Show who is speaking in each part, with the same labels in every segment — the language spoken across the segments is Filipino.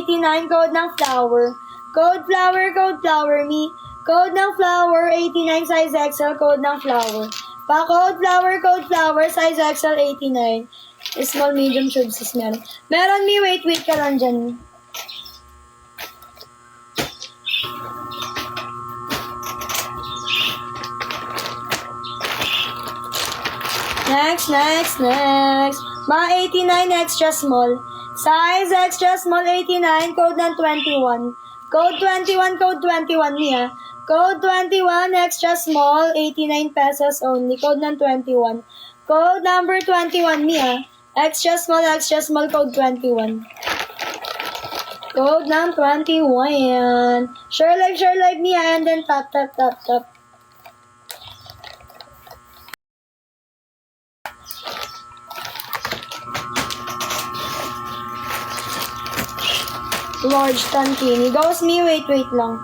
Speaker 1: 89, code ng flower. Code flower me. Code ng flower, 89, size XL, code ng flower. Pa-code flower, size XL, 89. Small, medium, tubes is meron. Meron me, wait ka lang dyan. Next. Mga 89, extra small. Size extra small, 89, code ng 21. Code 21 niya. Code 21, extra small, 89 pesos only. Code ng 21. Code number 21 niya. Extra small, code 21. Code ng 21. Share live niya, and then tap. Large Tantini. Goes me, wait lang.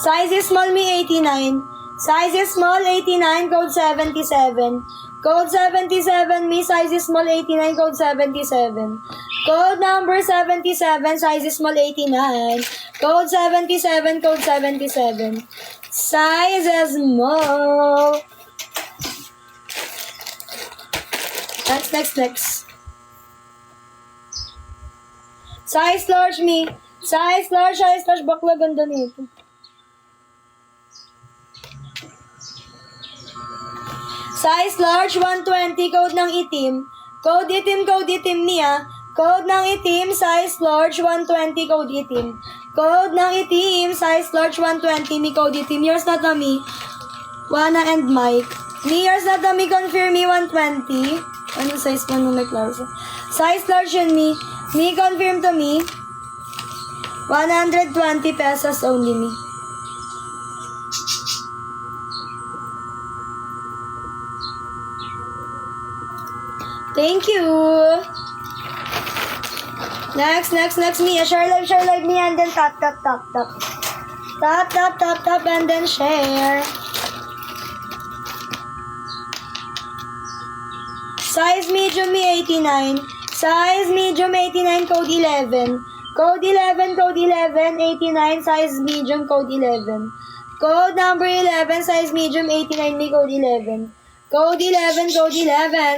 Speaker 1: Size is small, me 89. Size is small, 89, code 77. Code 77, me size is small, 89, code 77. Code number 77, size is small, 89. Code 77, code 77. Size is small. Next. Size large, me. Size large. Bakla, ganda nito. Size large, 120, code ng itim. Code itim niya. Code ng itim, size large, 120, code itim. Code ng itim, size large, 120, me, code itim. Yours na to, me. Wana and Mike. Me, yours na to, me, confirm me, 120. Ano size pa nung Clarissa? Size large yun, me. Me, confirm to me. 120 pesos only, me. Thank you. Next, me. Share live me, and then tap. Tap, and then share. Size medium, me 89. Size medium, 89, code 11. Code 11, 89, size medium, code 11. Code number 11, size medium, 89, me, code 11. Code 11,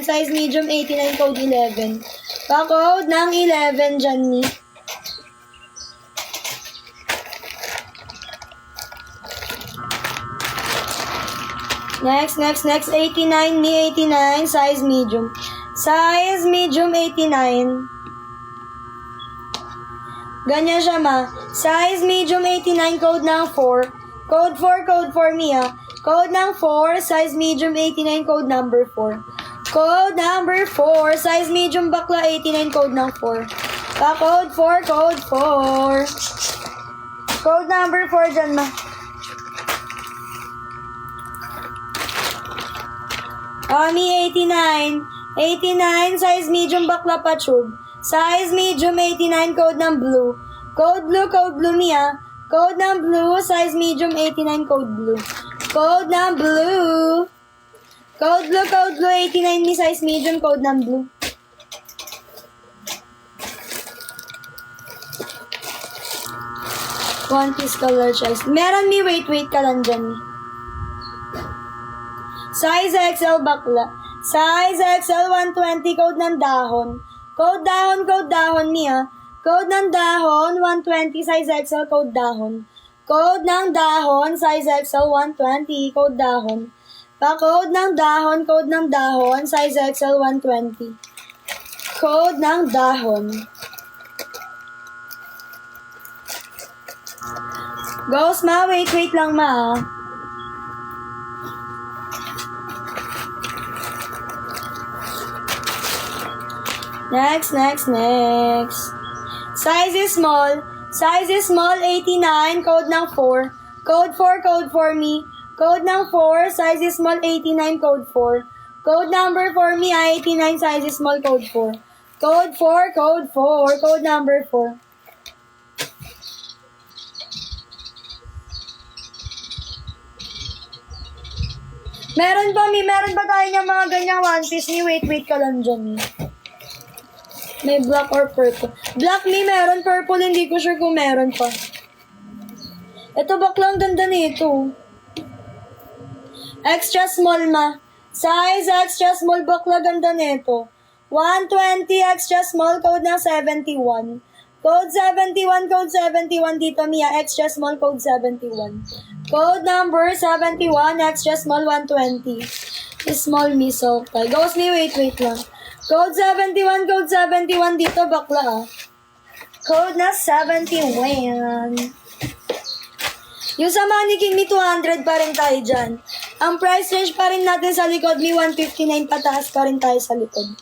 Speaker 1: size medium, 89, code 11. Pa-code ng 11 dyan, me. Next, 89, me, 89, size medium. Size medium, 89. Ganyan siya, ma. Size medium, 89, code ng 4. Code 4 me, ha. Code ng 4, size medium, 89, code number 4. Code number 4, size medium, bakla, 89, code ng 4. Pa-code 4. Code number 4 dyan, ma. Me, 89. 89, size medium, bakla pa tube. Size medium, 89, code ng blue. Code blue me, ha. Code ng blue, size medium, 89, code blue. Code ng blue. Code blue, 89 me, size medium, code ng blue. One piece color choice. Meron me, wait ka lang dyan. Size XL, bakla. Size XL, 120, code ng dahon. Code dahon niya. Code ng dahon, 120, size XL, code dahon. Code ng dahon, size XL, 120, code dahon. Pa-code ng dahon, size XL, 120. Code ng dahon. Ghost, ma, wait lang, ma. Next. Size is small, 89, code ng 4. Code 4 me. Code ng 4, size is small, 89, code 4. Code number 4 me, 89, size is small, code 4. Code 4, code number 4. Meron pa tayo ng mga ganyang one piece ni. Wait ka lang dyan. May black or purple. Black me meron, purple hindi ko sure kung meron pa. Ito bakla, ang ganda nito. Extra small ma. Size extra small, bakla, ganda nito. 120 extra small, code ng 71. Code 71, code 71 dito, Mia. Extra small, code 71. Code number 71, extra small, 120. Small me, so okay. Ghost me, wait lang. Code 71, code 71 dito, bakla. Code na 71. Yung sa mannequin, mi 200 pa rin tayo dyan. Ang price range pa rin natin sa likod, mi 159 pataas pa rin tayo sa likod.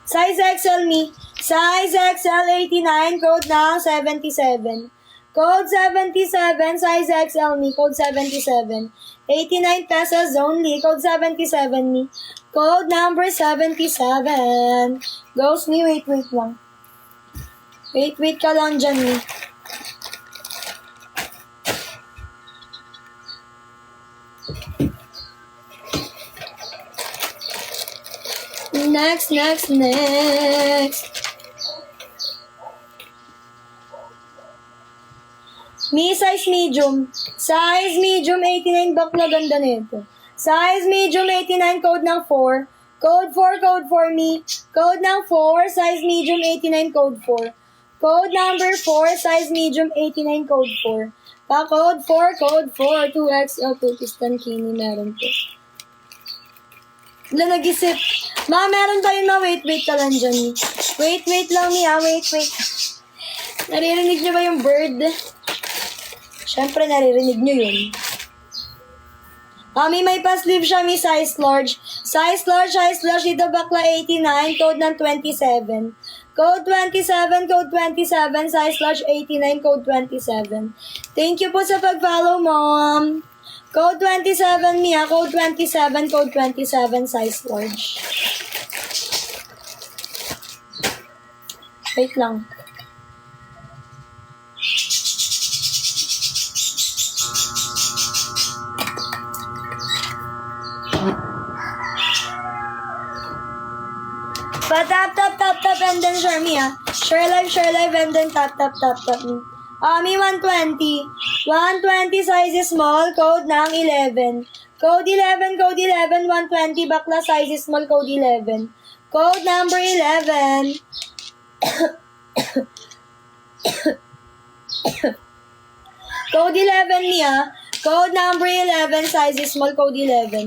Speaker 1: Size XL mi. Size XL 89, code na 77. Code 77, size XL mi, code 77. 89 pesos only, code 77 mi. Code number 77. Ghost me, wait lang. Wait ka lang dyan mi. Next. Me, size medium. Size medium 89, bakla, ganda nito. Size medium 89, code ng 4. Code 4 me. Code ng 4, size medium 89, code 4. Code number 4, size medium 89, code 4. Pa-code 4, 2XL, 2 piston, kini, meron po. Wala, nag-isip. Meron tayo na wait ka lang dyan. Wait lang niya, wait. Naririnig niyo ba yung bird? Siyempre, naririnig niyo yun. May pa-sleeve siya, may size large. Size large, dito bakla 89, code ng 27. Code 27, size large 89, code 27. Thank you po sa pag-follow, mom. Code 27, Mia. Code 27, code 27, size large. Wait lang. Tap, and then share me, Share live, and then tap me. Me 120. 120 size is small, code ng 11. Code 11, 120, bakla size is small, code 11. Code number 11. Code 11 niya. Code number 11, size is small, code 11.